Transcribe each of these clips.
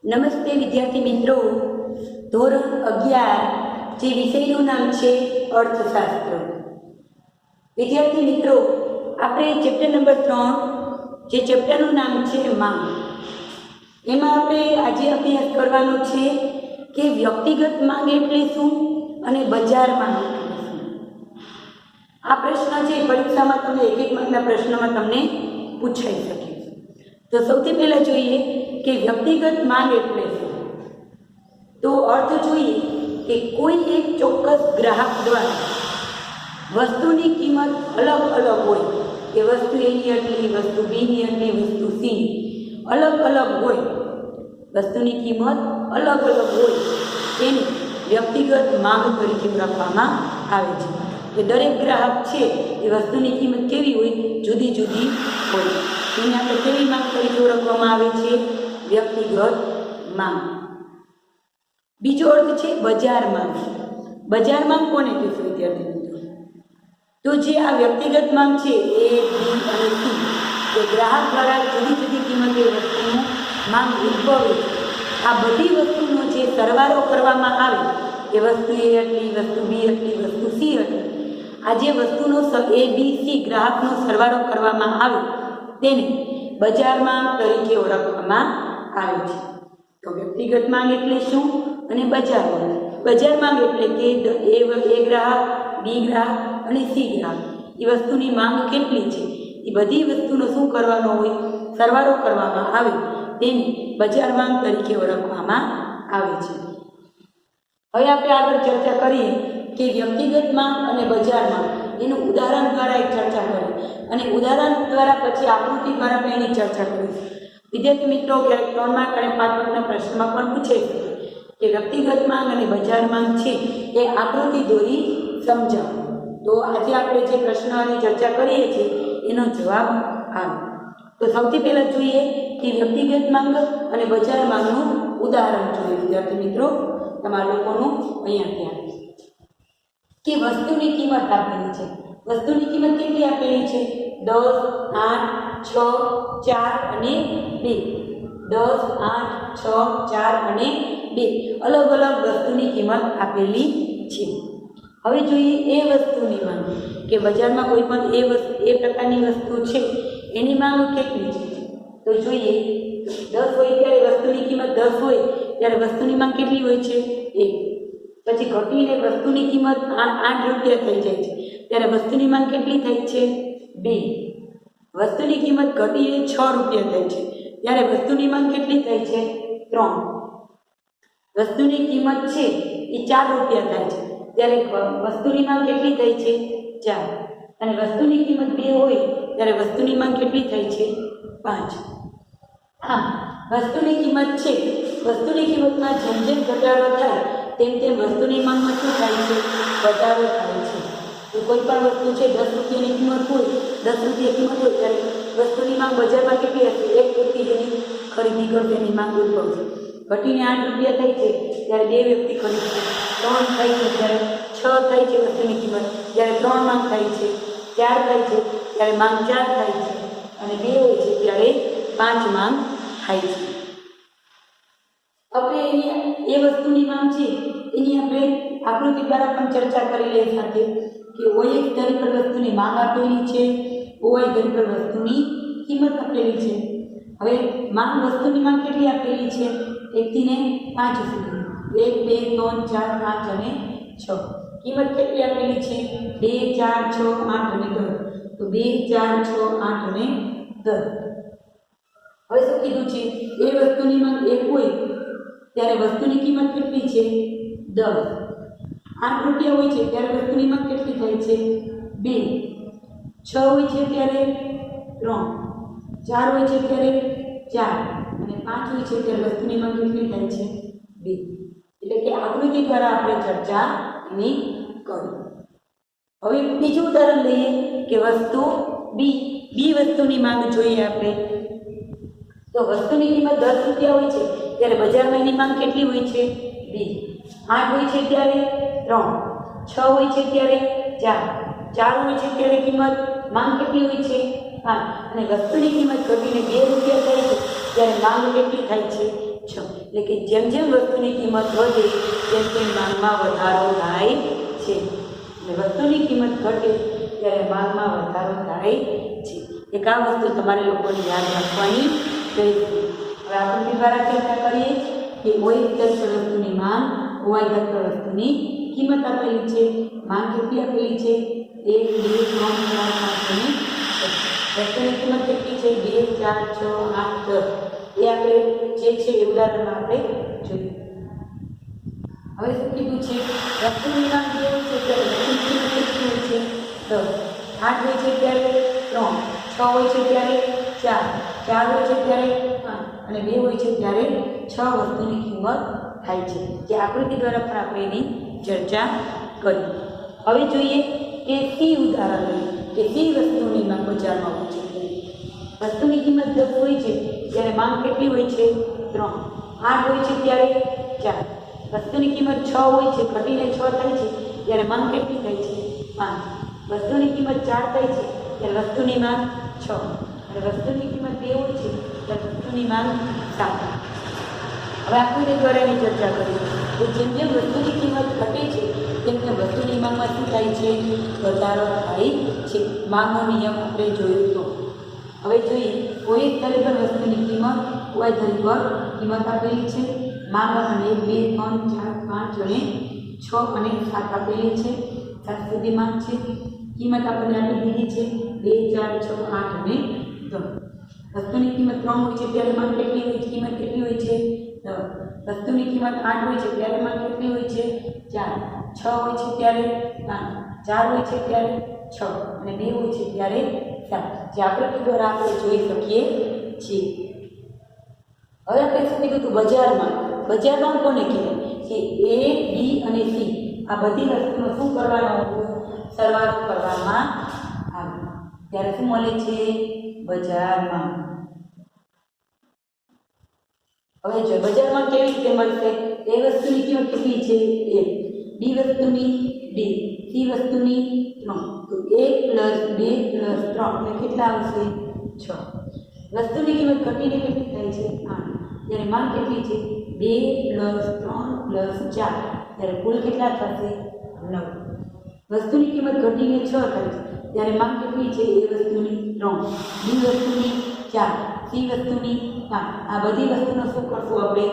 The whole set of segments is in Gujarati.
નમસ્તે વિદ્યાર્થી મિત્રો, ધોરણ 11 જે વિષયનું નામ છે અર્થશાસ્ત્ર. વિદ્યાર્થી મિત્રો, આપણે ચેપ્ટર નંબર 3 જે ચેપ્ટરનું નામ છે માંગ, એમાં આપણે આજે અભ્યાસ કરવાનો છે કે વ્યક્તિગત માંગ એટલે શું અને બજાર માંગ એટલે શું. આ પ્રશ્ન છે પરીક્ષામાં તમને એક માર્કના પ્રશ્નમાં તમને પૂછાઈ શકે. તો સૌથી પહેલાં જોઈએ કે વ્યક્તિગત માંગ એટલે શું. તો અર્થ જોઈએ કે કોઈ એક ચોક્કસ ગ્રાહક દ્વારા વસ્તુની કિંમત અલગ અલગ હોય, કે વસ્તુ એની આટલી, વસ્તુ બીની આટલી, વસ્તુ સીની અલગ અલગ હોય, વસ્તુની કિંમત અલગ અલગ હોય, તેને વ્યક્તિગત માંગ તરીકે ઓળખવામાં આવે છે. કે દરેક ગ્રાહક છે એ વસ્તુની કિંમત કેવી હોય, જુદી જુદી હોય, તેને આપણે કેવી માંગ તરીકે ઓળખવામાં આવે છે, વ્યક્તિગત માંગ. બીજો અર્થ છે બજાર માંગ. બજાર માંગ કોને કહેશું વિદ્યાર્થી મિત્રો? તો જે આ વ્યક્તિગત માંગ છે એ બી અને સી, કે ગ્રાહક દ્વારા જુદી જુદી કિંમતે વસ્તુનું માંગ ઉદ્ભવે, આ બધી વસ્તુનો જે સરવાળો કરવામાં આવે, કે વસ્તુ એ એટલી, વસ્તુ બી એટલી, વસ્તુ સી એટલી, આ જે વસ્તુનો એ બી સી ગ્રાહકનો સરવાળો કરવામાં આવે તેને બજાર માંગ તરીકે ઓળખવામાં આવે છે. તો વ્યક્તિગત માંગ એટલે શું અને બજાર માંગ. બજાર માંગ એટલે કે એ ગ્રાહક, બી ગ્રાહક અને સી ગ્રાહક, એ વસ્તુની માંગ કેટલી છે, એ બધી વસ્તુનો શું કરવાનો હોય, સરવાળો કરવામાં આવે, તેને બજાર માંગ તરીકે ઓળખવામાં આવે છે. હવે આપણે આગળ ચર્ચા કરીએ કે વ્યક્તિગત માંગ અને બજાર માંગ એનું ઉદાહરણ દ્વારા એક ચર્ચા કરીએ, અને ઉદાહરણ દ્વારા પછી આકૃતિ દ્વારા આપણે એની ચર્ચા કરીશું. વિદ્યાર્થી મિત્રો, ક્યારેક 3 માર્ક અને 5 માર્કના પ્રશ્નમાં પણ પૂછે કે વ્યક્તિગત માંગ અને બજાર માંગ છે એ આકૃતિ દોરી સમજાવો. તો આજે આપણે જે પ્રશ્નની ચર્ચા કરીએ છીએ એનો જવાબ આવે. તો સૌથી પહેલાં જોઈએ કે વ્યક્તિગત માંગ અને બજાર માંગનું ઉદાહરણ જોઈએ. વિદ્યાર્થી મિત્રો, તમારા લોકોનું અહીંયા ત્યાં કે વસ્તુની કિંમત આપેલી છે. વસ્તુની કિંમત કેટલી આપેલી છે? 10, 8, 6, 4 અને 2. 10, 8, 6, 4 અને 2 અલગ અલગ વસ્તુની કિંમત આપેલી છે. હવે જોઈએ એ વસ્તુની માંગ, કે બજારમાં કોઈ પણ એ પ્રકારની વસ્તુ છે એની માંગ કેટલી છે. તો જોઈએ 10 હોય ત્યારે વસ્તુની કિંમત 10 હોય ત્યારે વસ્તુની માંગ કેટલી હોય છે? 1. પછી ઘટીને વસ્તુની કિંમત 8 રૂપિયા થઈ જાય છે ત્યારે વસ્તુની માંગ કેટલી થાય છે? 2. વસ્તુની કિંમત ઘટીને 6 રૂપિયા થાય છે ત્યારે વસ્તુની માંગ કેટલી થાય છે? 3. વસ્તુની કિંમત છે એ 4 રૂપિયા થાય છે ત્યારે વસ્તુની માંગ કેટલી થાય છે? 4. અને વસ્તુની કિંમત 2 હોય ત્યારે વસ્તુની માંગ કેટલી થાય છે? 5. આમ વસ્તુની કિંમત છે, વસ્તુની કિંમતમાં જેમ જેમ ઘટાડો થાય તેમ તેમ વસ્તુની માંગમાં શું થાય છે? વધારો થાય છે. તો કોઈ પણ વસ્તુ છે 10 રૂપિયાની કિંમત હોય, 10 રૂપિયા કિંમત હોય ત્યારે વસ્તુની માંગ બજારમાં કેટલી હશે? એક વ્યક્તિ જેની ખરીદી કરશે એની માંગ ઉદ્ભવશે. ઘટીને 8 રૂપિયા થાય છે ત્યારે 2 વ્યક્તિ ખરીદશે. 3 થાય છે ત્યારે 6 થાય છે વસ્તુની કિંમત, જ્યારે 3 માંગ થાય છે. 4 થાય છે ત્યારે માંગ 4 થાય છે, અને 2 હોય છે ત્યારે 5 માંગ થાય છે. આપણે એની એ વસ્તુની માંગ છે એની આપણે આકૃતિ દ્વારા પણ ચર્ચા કરી લઈએ સાથે, કે OX ધરી પર વસ્તુની માંગ આપેલી છે, OY ધરી પર વસ્તુની કિંમત આપેલી છે. હવે માંગ, વસ્તુની માંગ કેટલી આપેલી છે? 1 થી 5 સુધી. 1, 2, 3, 4, 5 અને 6. કિંમત કેટલી આપેલી છે? 2, 4, 6, 8 અને 10. તો 2, 4, 6, 8 અને 10. હવે શું કીધું છે? એ વસ્તુની માંગ 1 હોય ત્યારે વસ્તુની કિંમત કેટલી છે? 10. 8 રૂપિયા હોય છે ત્યારે વસ્તુની માંગ કેટલી થાય છે? 2. 6 હોય છે ત્યારે 3. 4 હોય છે ત્યારે 4 અને 5 હોય છે ત્યારે વસ્તુની માંગ કેટલી થાય છે? 2. એટલે કે આકૃતિ દ્વારા આપણે ચર્ચા એની કરી. હવે બીજું ઉદાહરણ લઈએ કે વસ્તુ બી વસ્તુની માંગ જોઈએ આપણે. તો વસ્તુની કિંમત 10 રૂપિયા હોય છે ત્યારે બજારમાં એની માંગ કેટલી હોય છે? 2. 8 હોય છે ત્યારે 3. 6 હોય છે ત્યારે 4. 4 હોય છે ત્યારે કિંમત માંગ કેટલી હોય છે? 5. અને વસ્તુની કિંમત ઘટીને 2 રૂપિયા થાય છે ત્યારે માંગ કેટલી થાય છે? 6. એટલે કે જેમ જેમ વસ્તુની કિંમત વધે તેમ તેમ માંગમાં વધારો થાય છે, અને વસ્તુની કિંમત ઘટે ત્યારે માંગમાં વધારો થાય છે. એક આ વસ્તુ તમારે લોકોને યાદ રાખવાની રહેશે. હવે આકૃતિ દ્વારા ચર્ચા કરીએ કે ઓય દર પર વસ્તુની માંગ, ઓય દર પર વસ્તુની કિંમત આપેલી છે. માંગ કેટલી આપેલી છે? 1, 2, 3, 4, 5 અને 6. વસ્તુની કિંમત કેટલી છે? 2, 4, 6, 8, 10. એ આપણે જે છે એ ઉદાહરણમાં આપણે જોઈએ. હવે શું કીધું છે? વસ્તુની માંગ જે હોય છે ત્યારે વસ્તુની કિંમત કેટલી હોય છે? 10. 8 હોય છે ત્યારે 3, 6 હોય છે ત્યારે 4, 4 હોય છે ત્યારે 5 અને 2 હોય છે ત્યારે 6 વસ્તુની કિંમત થાય છે. જે આકૃતિ દ્વારા પણ આપણે એની ચર્ચા કરી. હવે જોઈએ કે સી ઉદાહરણ લઈએ કે સી વસ્તુની માંગ બજારમાં હોય છે. વસ્તુની કિંમત 10 હોય છે ત્યારે માંગ કેટલી હોય છે? 3. 8 હોય છે ત્યારે 4. વસ્તુની કિંમત 6 હોય છે, ઘટીને 6 થાય છે ત્યારે માંગ કેટલી થાય છે? 5. વસ્તુની કિંમત 4 થાય છે ત્યારે વસ્તુની માંગ 6 અને વસ્તુની કિંમત 2 હોય છે ત્યારે વસ્તુની માંગ 7. હવે આકૃતિ દ્વારા એની ચર્ચા કરીએ તો જેમ જેમ વસ્તુની કિંમત ઘટે છે તેમ તેમ વસ્તુની માંગમાં શું થાય છે? વધારો થાય છે. માંગનો નિયમ આપણે જોયો તો. હવે જોઈએ કોઈ એક ધરી પર વસ્તુની કિંમત, કોઈ ધરી પર કિંમત આપેલી છે. માંગ આપણને 1, 2, 3, 4, 5 અને 6 અને 7 આપેલી છે. 7 સુધી માંગ છે. કિંમત આપણને આપી દીધી છે 2, 4, 6, 8 અને 10. વસ્તુની કિંમત 3 હોય છે ત્યારે માંગ કેટલી હોય છે? કિંમત કેટલી હોય છે? 10. વસ્તુની કિંમત 8 હોય છે ત્યારે માંગ કેટલી હોય છે? 4. 6 હોય છે ત્યારે 5, 4 હોય છે ત્યારે 6 અને 2 હોય છે ત્યારે 7. જે આકૃતિ દ્વારા આપણે જોઈ શકીએ છીએ. હવે આપણે શું કીધું હતું? બજારમાં. બજારમાં કોને કહેવાય? કે A, B અને C આ બધી વસ્તુનો શું કરવાનો હતો? સરવાળો કરવામાં આવે ત્યારે શું મળે છે? બજારમાં. હવે જો બજારમાં કેવી રીતે મળશે? A વસ્તુની કિંમત કેટલી છે? 1. B વસ્તુની 2. C વસ્તુની 3. તો 1 + 2 + 3 એટલે કેટલા આવશે? 6. વસ્તુની કિંમત ઘટીને કેટલી થાય છે? 8. ત્યારે માંગ કેટલી છે? 2 + 3 + 4 ત્યારે કુલ કેટલા થશે? 9. વસ્તુની કિંમત ઘટીને 6 થાય છે ત્યારે માંગ કેટલી છે? A વસ્તુની 3, B વસ્તુની 4, C વસ્તુની 5. આ બધી વસ્તુનો શું કરશું આપણે?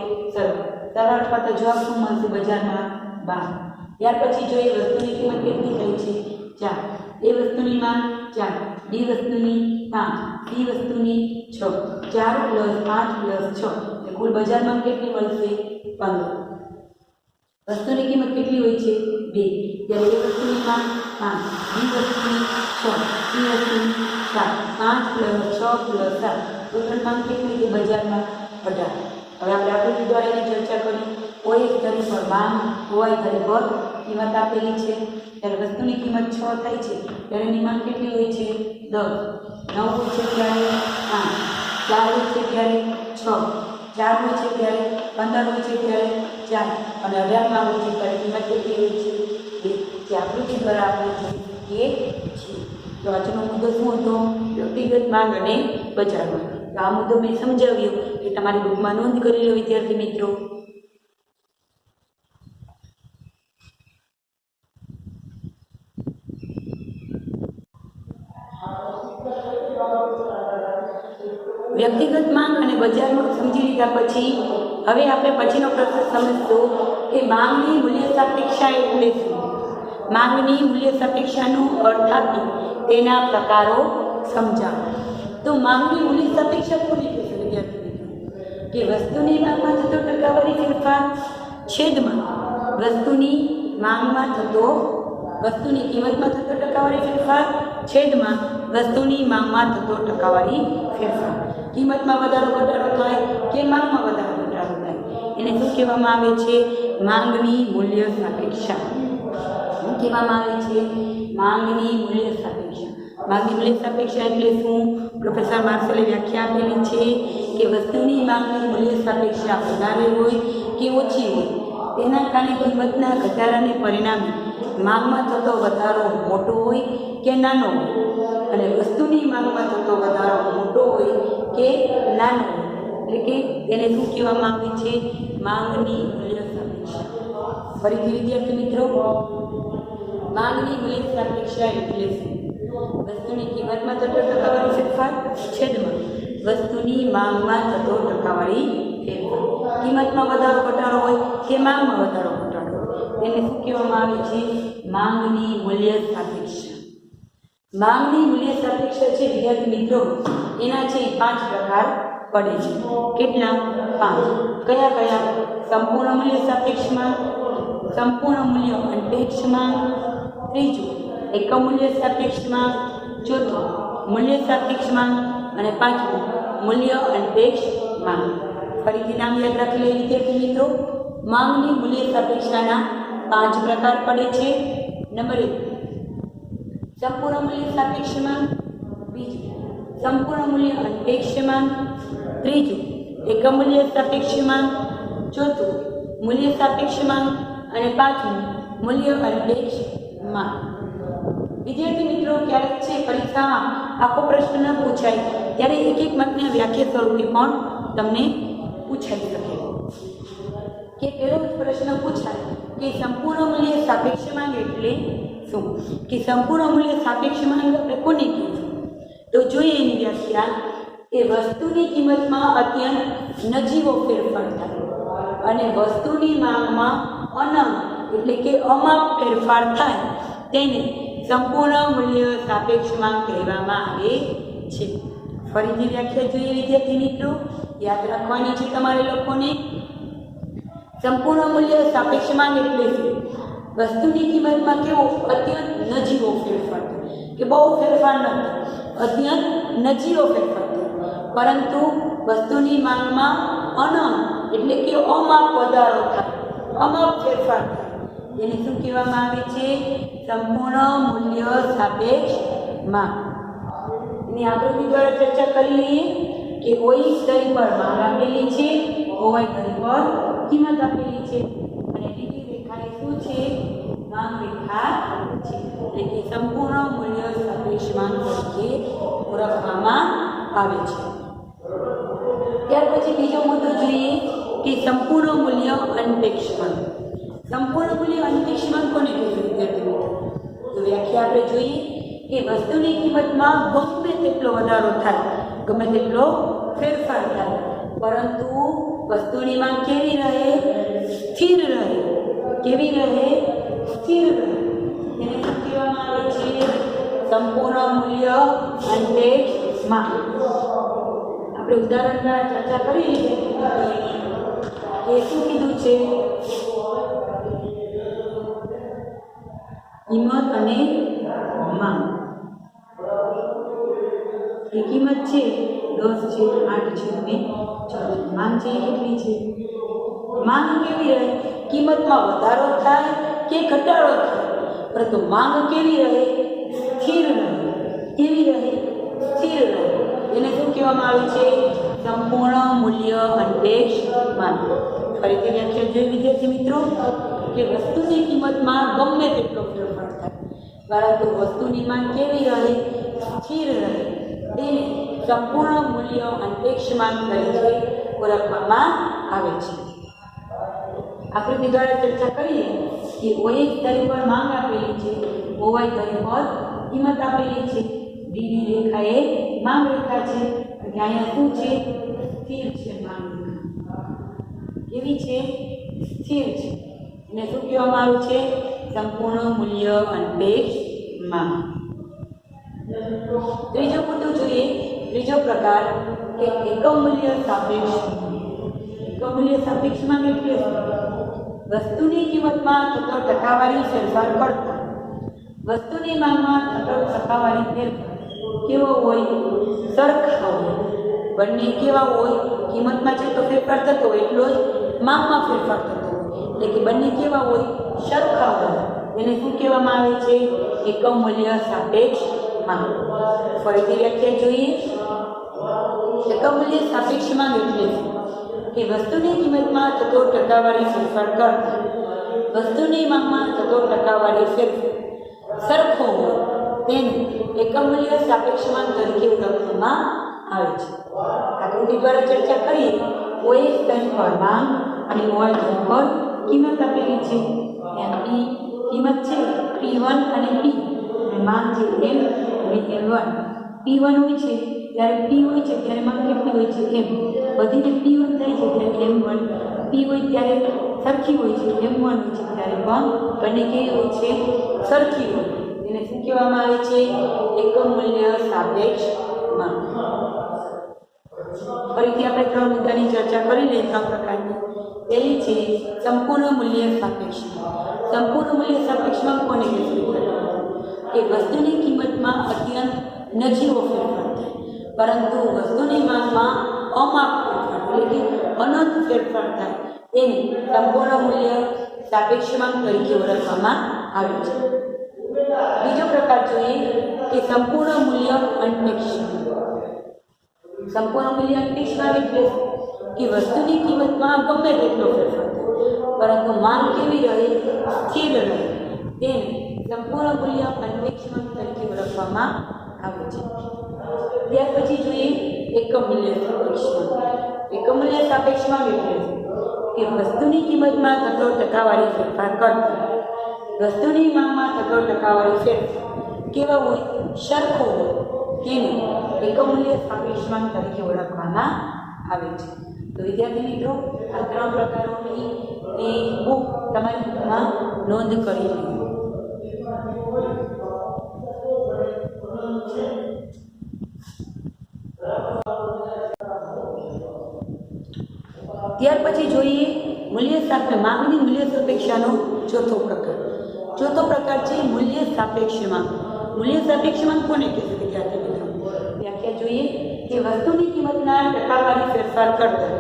સરવાળો કરતા જવાબ શું મળશે? બજારમાં 12. ત્યાર પછી જોઈએ વસ્તુની કિંમત કેટલી થઈ છે? 4. A વસ્તુની માંગ 4, B વસ્તુની 5, C વસ્તુની 6. 4 + 5 + 6 એટલે કુલ બજારમાં કેટલી મળશે? 15. વસ્તુની કિંમત કેટલી હોય છે? 2. ત્યારે A વસ્તુની માંગ 5, B વસ્તુની 6, C વસ્તુની 7. 5 + 6 + 7 ટોટલ માંગ કેટલી છે બજારમાં? 18. હવે આપણે આકૃતિ દ્વારા એની ચર્ચા કરી. કોઈ એક ધરી પર માંગ, કોઈ ધરી પર કિંમત આપેલી છે ત્યારે વસ્તુની કિંમત 6 થાય છે ત્યારે એની માંગ કેટલી હોય છે? 10. 9 હોય છે ત્યારે 5, 4 હોય છે ત્યારે 6, 4 હોય છે ત્યારે 15 હોય છે ત્યારે 4 અને 18 માં હોય છે ત્યારે કિંમત કેટલી હોય છે? 2. જે આકૃતિ દ્વારા આપણે જોઈએ છીએ. તો આજનો મુદ્દો શું હતો? વ્યક્તિગત માંગ અને બજારમાં. તો આ મુદ્દો મેં સમજાવ્યો કે તમારી બુકમાં નોંધ કરી લો વિદ્યાર્થી મિત્રો. વ્યક્તિગત માંગ અને બજારમાં સમજી લીધા પછી હવે આપણે પછીનો પ્રશ્ન સમજશું કે માંગની મૂલ્ય સાપેક્ષા એટલે શું? માંગની મૂલ્ય સાપેક્ષાનો અર્થ આપી તેના પ્રકારો સમજાવો. તો માંગની મૂલ્ય સાપેક્ષા કોને કહેશે વિદ્યાર્થી મિત્રો? કે વસ્તુની માંગમાં થતો ટકાવારી ફેરફાર છેદમાં વસ્તુની માંગમાં થતો, વસ્તુની કિંમતમાં થતો ટકાવારી ફેરફાર છેદમાં વસ્તુની માંગમાં થતો ટકાવારી ફેરફાર. કિંમતમાં વધારો ઘટાડો થાય કે માંગમાં વધારો ઘટાડો થાય એને શું કહેવામાં આવે છે? માંગની મૂલ્ય સાપેક્ષા. શું કહેવામાં આવે છે? માંગની મૂલ્ય સાપેક્ષા. માંગની મૂલ્ય સાપેક્ષા એટલે શું? પ્રોફેસર માર્શલે વ્યાખ્યા આપેલી છે કે વસ્તુની માંગની મૂલ્ય સાપેક્ષા વધારે હોય કે ઓછી હોય તેના કારણે કિંમતના ઘટાડાને પરિણામે માંગમાં થતો વધારો મોટો હોય કે નાનો હોય અને વસ્તુની માંગમાં થતો વધારો મોટો હોય કે નાનો હોય એટલે કે તેને શું કહેવામાં આવે છે? માંગની મૂલ્ય સાપેક્ષતા. ફરીથી વિદ્યાર્થી મિત્રો, માંગની મૂલ્ય સાપેક્ષતા એટલે શું? વસ્તુની કિંમતમાં થતો ટકાવારી ફેરફાર છેદમાં વસ્તુની માંગમાં થતો ટકાવારી ફેરફાર. કિંમતમાં વધારો ઘટાડો હોય કે માંગમાં વધારો ઘટાડો હોય તેને શું કહેવામાં આવે છે? માંગની મૂલ્ય સાપેક્ષતા. માંગની મૂલ્ય સાપેક્ષતા છે વિદ્યાર્થી મિત્રો, એના છે 5 પ્રકાર પડે છે. કેટલા? 5. કયા કયા? સંપૂર્ણ મૂલ્ય સાપેક્ષ માંગ, સંપૂર્ણ મૂલ્ય અનપેક્ષ માંગ, ત્રીજું એકમ મૂલ્ય સાપેક્ષ માંગ, ચોથું મૂલ્ય સાપેક્ષ માંગ અને પાંચમું મૂલ્ય અનપેક્ષ માંગ. ફરીથી નામ યાદ રાખી લઈએ વિદ્યાર્થી મિત્રો. માંગની મૂલ્ય સાપેક્ષતાના 5 પ્રકાર પડે છે. નંબર 1 સંપૂર્ણ મૂલ્ય સાપેક્ષ માંગ, બીજું સંપૂર્ણ મૂલ્ય અનપેક્ષ માંગ, ત્રીજું એકમ મૂલ્ય સાપેક્ષ માંગ, ચોથું મૂલ્ય સાપેક્ષ માંગ અને પાંચમું મૂલ્ય અનપેક્ષ માંગ. વિદ્યાર્થી મિત્રો, ક્યારેક છે પરીક્ષામાં આખો પ્રશ્ન ન પૂછાય ત્યારે એક મતને વ્યાખ્યા સ્વરૂપે પણ તમને પૂછાઈ શકે. કે પહેલો પ્રશ્ન પૂછાય કે સંપૂર્ણ મૂલ્ય સાપેક્ષ માંગ એટલે શું? કે સંપૂર્ણ મૂલ્ય સાપેક્ષ માંગ આપણે કોને કહીશું? તો જોઈએ એની વ્યાખ્યા કે વસ્તુની કિંમતમાં અત્યંત નજીવો ફેરફાર થાય અને વસ્તુની માંગમાં અનંત એટલે કે અમાપ ફેરફાર થાય તેને સંપૂર્ણ મૂલ્ય સાપેક્ષ માંગ કહેવામાં આવે છે. ફરીથી વ્યાખ્યા જોઈએ વિદ્યાર્થી મિત્રો, યાદ રાખવાની છે તમારે લોકોને. સંપૂર્ણ મૂલ્ય સાપેક્ષ માંગ એટલે શું? વસ્તુની કિંમતમાં કેવો અત્યંત નજીવો ફેરફાર થાય, કે બહુ ફેરફાર ન થાય, અત્યંત નજીવો ફેરફાર થાય, પરંતુ વસ્તુની માંગમાં અનંત એટલે કે અમાપ વધારો થાય, અમાપ ફેરફાર થાય એને શું કહેવામાં આવે છે? સંપૂર્ણ મૂલ્ય સાપેક્ષ માંગ. એની આકૃતિ દ્વારા ચર્ચા કરી લઈએ કે ઓઈ સ્તર પર માંગ આપેલી છે, ઓવાઈ સ્તર પર કિંમત આપેલી છે અને લીટી રેખા એ શું છે? માંગ રેખા છે. એટલે કે સંપૂર્ણ મૂલ્ય સાપેક્ષ માંગ તરીકે ઓળખવામાં આવે છે. ત્યાર પછી બીજો મુદ્દો જોઈએ કે સંપૂર્ણ મૂલ્ય અનપેક્ષ માંગ. સંપૂર્ણ મૂલ્ય અનપેક્ષ માંગ કોને કહેવાય વિદ્યાર્થી મિત્રો? તો વ્યાખ્યા આપણે જોઈએ કે વસ્તુની કિંમતમાં ગમે તેટલો વધારો થાય, ગમે તેટલો ફેરફાર થાય, પરંતુ વસ્તુની માંગ કેવી રહે? સ્થિર રહે. કેવી રહે? સ્થિર રહે. એને શું કહેવામાં આવે છે? સંપૂર્ણ મૂલ્ય અનપેક્ષ માંગ. આપણે ઉદાહરણ દ્વારા ચર્ચા કરી લીધી કે શું કીધું છે? કિંમત અને માંગ. એ કિંમત છે 10 છે, 8 છે અને 6. માંગ છે કેટલી છે? માંગ કેવી રહે? કિંમતમાં વધારો થાય કે ઘટાડો થાય, પરંતુ માંગ કેવી રહે? સ્થિર રહે. કેવી રહે? સ્થિર રહે. એને શું કહેવામાં આવે છે? સંપૂર્ણ મૂલ્ય અનપેક્ષ માંગ. ફરીથી વ્યાખ્યા જોઈએ વિદ્યાર્થી મિત્રો કે વસ્તુની કિંમતમાં ગમે તેટલો ફેરફાર થાય, પરંતુ વસ્તુની માંગ કેવી રહે? સ્થિર રહે. તેને સંપૂર્ણ મૂલ્ય અનપેક્ષ માંગ તરીકે ઓળખવામાં આવે છે. આકૃતિ દ્વારા ચર્ચા કરીએ કે ઓએ સ્તર પર માંગ આપેલી છે, ઓવાઈ સ્તર પર કિંમત આપેલી છે. ડીડી રેખા એ માંગ રેખા છે અને અહીંયા શું છે? સ્થિર છે. માંગ રેખા કેવી છે? સ્થિર છે. એને શું કહેવામાં આવે છે? સંપૂર્ણ મૂલ્ય અનપેક્ષ માંગ. ત્રીજો મુદ્દો જોઈએ, ત્રીજો પ્રકાર કે એકમ મૂલ્ય સાપેક્ષ. એકમ મૂલ્ય સાપેક્ષ માંગ એટલે વસ્તુની કિંમતમાં થતો ટકાવારી ફેરફાર કરતા વસ્તુની માંગમાં થતો ટકાવારી ફેરફાર કેવો હોય? સરખા હોય. બંને કેવા હોય? કિંમતમાં જેટલો ફેરફાર થતો હોય એટલો જ માંગમાં ફેરફાર થતો હોય, એટલે કે બંને કેવા હોય? સરખા હોય. એને શું કહેવામાં આવે છે? એકમ મૂલ્ય સાપેક્ષ માંગ. ફરીથી વ્યાખ્યા જોઈએ. એકમ મૂલ્ય સાપેક્ષ માંગ એટલે કે વસ્તુની કિંમતમાં થતો ટકાવારી ફેરફાર કરતા વસ્તુની માંગમાં થતો ટકાવારી ફેરફાર સરખો હોય તેને એકમ મૂલ્ય સાપેક્ષ માંગ તરીકે ઓળખવામાં આવે છે. આકૃતિ દ્વારા ચર્ચા કરીએ ઓએસ ધન પર માંગ અને ઓઆઈ ધન પર કિંમત આપેલી છે. ત્યાં પી કિંમત છે P1 અને P અને માંગ છે M અને M1. P1 હોય છે ત્યારે P હોય છે ત્યારે માંગ કેટલી હોય છે M. વધીને P1 થાય છે ત્યારે M1. P હોય ત્યારે સરખી હોય છે M1 હોય છે ત્યારે પણ બંને કેવી હોય છે સરખી હોય. એને શું કહેવામાં આવે છે એકમ મૂલ્ય સાપેક્ષ માંગ. ફરીથી આપણે ત્રણ મુદ્દાની ચર્ચા કરી લઈએ ત્રણ પ્રકારની. પહેલી છે સંપૂર્ણ મૂલ્ય સાપેક્ષ માંગ. સંપૂર્ણ મૂલ્ય સાપેક્ષ માંગ કોને કહેવાય કે વસ્તુની કિંમતમાં અત્યંત નજીવો ફેરફાર થાય પરંતુ વસ્તુની માંગમાં અમાપ ફેરફાર એટલે કે અનંત ફેરફાર થાય તેને સંપૂર્ણ મૂલ્ય સાપેક્ષ માંગ તરીકે ઓળખવામાં આવે છે. બીજો પ્રકાર જોઈએ કે સંપૂર્ણ મૂલ્ય અનપેક્ષ. સંપૂર્ણ મૂલ્ય અનપેક્ષ માંગ એટલે કે વસ્તુની કિંમતમાં ગમે તેટલો ફેરફાર થાય પરંતુ માંગ કેવી રહે સ્થિર રહે તેને સંપૂર્ણ મૂલ્ય અનપેક્ષ માંગ તરીકે ઓળખવામાં આવે છે. ત્યાર પછી જોઈએ એકમ મૂલ્ય સાપેક્ષ માંગ. એકમ મૂલ્ય સાપેક્ષ માંગ એટલે કે વસ્તુની કિંમતમાં થતો ટકાવારી ફેરફાર કરતા વસ્તુની માંગમાં થતો ટકાવારી ફેરફાર કેવા હોય સરખો હોય તેને એકમ મૂલ્ય સાપેક્ષ માંગ તરીકે ઓળખવામાં આવે છે. તો વિદ્યાર્થી મિત્રો આ ત્રણ પ્રકારોની બુક તમારી બુકમાં નોંધ કરી લો. ત્યાર પછી જોઈએ મૂલ્ય સાપેક્ષ માંગની મૂલ્ય સાપેક્ષાનો ચોથો પ્રકાર. ચોથો પ્રકાર છે મૂલ્ય સાપેક્ષ માંગ. મૂલ્ય સાપેક્ષ માંગ કોને કહેવાય વિદ્યાર્થી મિત્રો? વ્યાખ્યા જોઈએ કે વસ્તુની કિંમતના ટકાવારી ફેરફાર કરતા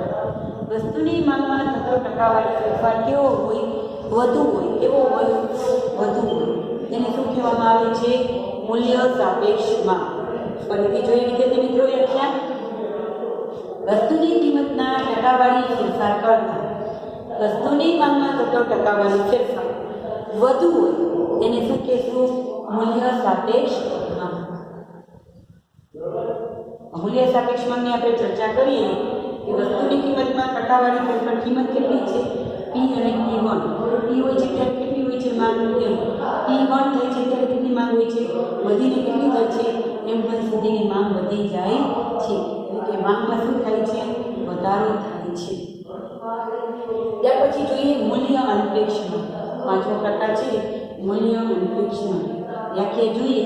વસ્તુની માંગમાં થતો ટકાવારી ફેરફાર કેવો હોય વધુ હોય. કેવો હોય વધુ હોય તેને શું કહેવામાં આવે છે મૂલ્ય સાપેક્ષ માંગ. ફરીથી જોઈએ વિદ્યાર્થી મિત્રો વ્યાખ્યા વસ્તુની કિંમતના ટકાવારી ફેરફાર કરતા વસ્તુની માંગમાં થતો ટકાવારી ફેરફાર વધુ હોય તેને શું કહેશું મૂલ્ય સાપેક્ષ માંગ. મૂલ્ય સાપેક્ષ માંગની આપણે ચર્ચા કરીએ કે વસ્તુની કિંમતમાં ટકાવારી ફેરફાર કિંમત કેટલી છે P અને P1. P હોય છે ત્યારે કેટલી હોય છે માંગ M. P1 થાય છે ત્યારે કેટલી માંગ હોય છે વધીને કેટલી થાય છે M1 સુધીની માંગ વધી જાય છે. એટલે કે માંગમાં શું થાય છે વધારો થાય છે. ત્યાર પછી જોઈએ મૂલ્ય અનપેક્ષ માંગ. પાંચમો પ્રકાર છે મૂલ્ય અનપેક્ષ માંગ. વ્યાખ્યા જોઈએ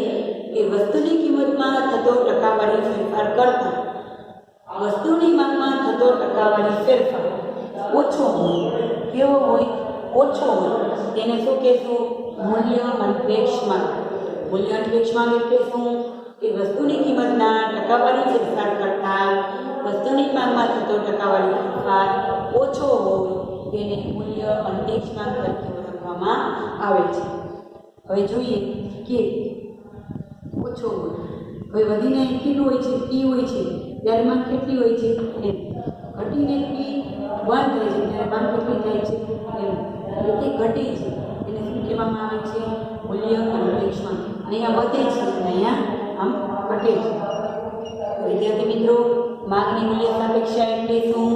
કે વસ્તુની કિંમતમાં થતો ટકાવારી ફેરફાર કરતા વસ્તુની માંગમાં થતો ટકાવારી ફેરફાર ઓછો હોય. કેવો હોય ઓછો હોય તેને શું કહેશું મૂલ્ય અનપેક્ષ માંગ. મૂલ્ય અનપેક્ષ માંગ એટલે શું કે વસ્તુની કિંમતના ટકાવારી ફેરફાર કરતા વસ્તુની માંગમાં થતો ટકાવારી ફેરફાર ઓછો હોય તેને મૂલ્ય અનપેક્ષ માંગ તરીકે ઓળખવામાં આવે છે. હવે જોઈએ કે ઓછો હોય હવે વધીને કેટલું હોય છે P હોય છે ત્યારે માંગ કેટલી હોય છે M. ઘટીને P1 થાય છે ત્યારે માંગ કેટલી થાય છે M. એટલે કે ઘટે છે એને શું કહેવામાં આવે છે મૂલ્ય અનપેક્ષ માંગ. અહીંયા વધે છે અને અહીંયા આમ ઘટે છે. વિદ્યાર્થી મિત્રો માંગની મૂલ્ય સાપેક્ષા એટલે શું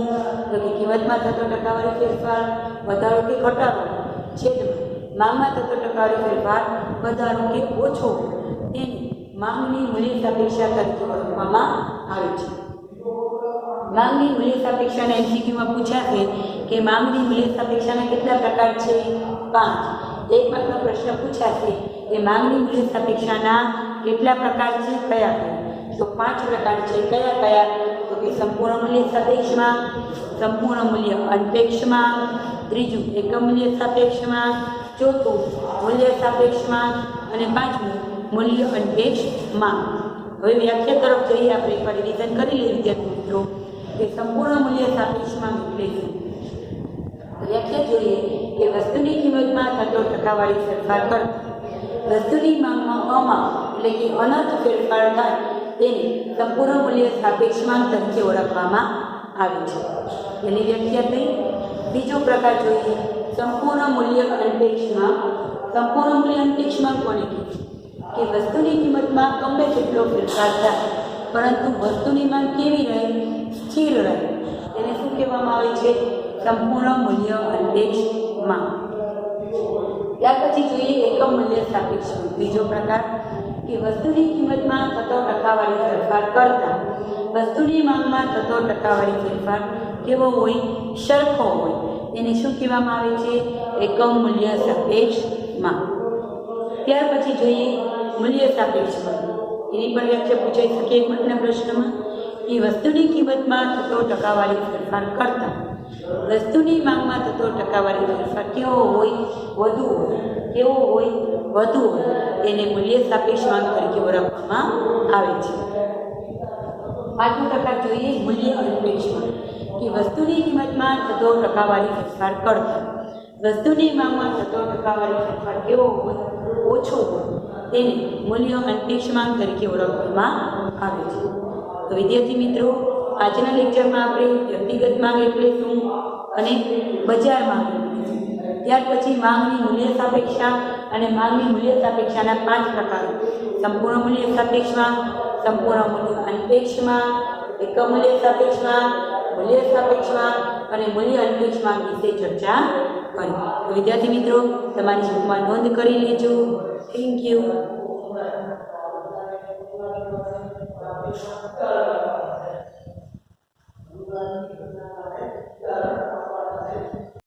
તો કે કિંમતમાં થતો ટકાવારી ફેરફાર વધારો કે ઘટાડો છેદમાં માંગમાં થતો ટકાવારી ફેરફાર વધારો કે ઓછો તેને માંગની મૂલ્ય સાપેક્ષા તરીકે ઓળખવામાં આવે છે. માંગની મૂલ્ય સાપેક્ષાના MCQમાં પૂછાશે કે માંગની મૂલ્ય સાપેક્ષાના કેટલા પ્રકાર છે 5. એક માર્કનો પ્રશ્ન પૂછાશે કે માંગની મૂલ્ય સાપેક્ષાના કેટલા પ્રકાર છે કયા કયા તો 5 પ્રકાર છે. કયા કયા તો કે સંપૂર્ણ મૂલ્ય સાપેક્ષ માંગ, સંપૂર્ણ મૂલ્ય અનપેક્ષ માંગ, ત્રીજું એકમ મૂલ્ય સાપેક્ષ માંગ, ચોથું મૂલ્ય સાપેક્ષ માંગ અને પાંચમું મૂલ્ય અનપેક્ષ માંગ. હવે વ્યાખ્યા તરફ જઈએ આપણે એકવાર રિવિઝન કરી લઈએ વિદ્યાર્થી મિત્રો કે સંપૂર્ણ મૂલ્ય સાપેક્ષ માંગ એટલે શું. વ્યાખ્યા જોઈએ કે વસ્તુની કિંમતમાં થતો ટકાવારી ફેરફાર કરતા વસ્તુની માંગમાં અમાપ એટલે કે અનંત ફેરફાર થાય તેને સંપૂર્ણ મૂલ્ય સાપેક્ષ માંગ તરીકે ઓળખવામાં આવે છે. એની વ્યાખ્યા થઈ. બીજો પ્રકાર જોઈએ સંપૂર્ણ મૂલ્ય અનપેક્ષ માંગ. સંપૂર્ણ મૂલ્ય અનપેક્ષ માંગ કોને કહેવાય કે વસ્તુની કિંમતમાં ગમે તેટલો ફેરફાર થાય પરંતુ વસ્તુની માંગ કેવી રહે? સ્થિર રહે. તેને શું કહેવામાં આવે છે? સંપૂર્ણ મૂલ્ય અનપેક્ષ માંગ. ત્યાર પછી જોઈએ એકમ મૂલ્ય સાપેક્ષ માંગ. બીજો પ્રકાર કે વસ્તુની કિંમતમાં થતો ટકાવારી ફેરફાર કરતા વસ્તુની માંગમાં થતો ટકાવારી ફેરફાર કેવો હોય? સરખો હોય. તેને શું કહેવામાં આવે છે? એકમ મૂલ્ય સાપેક્ષ માંગ. ત્યાર પછી જોઈએ મૂલ્ય સાપેક્ષ માંગ. એની પણ વ્યાખ્યા પૂછાઈ શકે એક માર્કના પ્રશ્નમાં કે વસ્તુની કિંમતમાં થતો ટકાવારી ફેરફાર કરતા વસ્તુની માંગમાં થતો ટકાવારી ફેરફાર કેવો હોય? વધુ હોય. કેવો હોય? વધુ હોય. તેને મૂલ્ય સાપેક્ષ માંગ તરીકે ઓળખવામાં આવે છે. પાંચમો પ્રકાર જોઈએ મૂલ્ય અનપેક્ષ માંગ કે વસ્તુની કિંમતમાં થતો ટકાવારી ફેરફાર કરતા વસ્તુની માંગમાં થતો ટકાવારી ફેરફાર કેવો હોય? ઓછો હોય. તેને મૂલ્ય અનપેક્ષ માંગ તરીકે ઓળખવામાં આવે છે. તો વિદ્યાર્થી મિત્રો, આજના લેક્ચરમાં આપણે વ્યક્તિગત માંગ એટલે શું અને બજાર માંગ, ત્યાર પછી માંગની મૂલ્ય સાપેક્ષા અને માંગની મૂલ્ય સાપેક્ષાના 5 પ્રકારો: સંપૂર્ણ મૂલ્ય સાપેક્ષ માંગ, સંપૂર્ણ મૂલ્ય અનપેક્ષ માંગ, એકમ મૂલ્ય સાપેક્ષ માંગ, મૂલ્ય સાપેક્ષ માંગ અને મૂલ્ય અનપેક્ષ માંગ વિશે ચર્ચા કરી. તો વિદ્યાર્થી મિત્રો, તમારી બુકમાં નોંધ કરી લેજો. Thank you.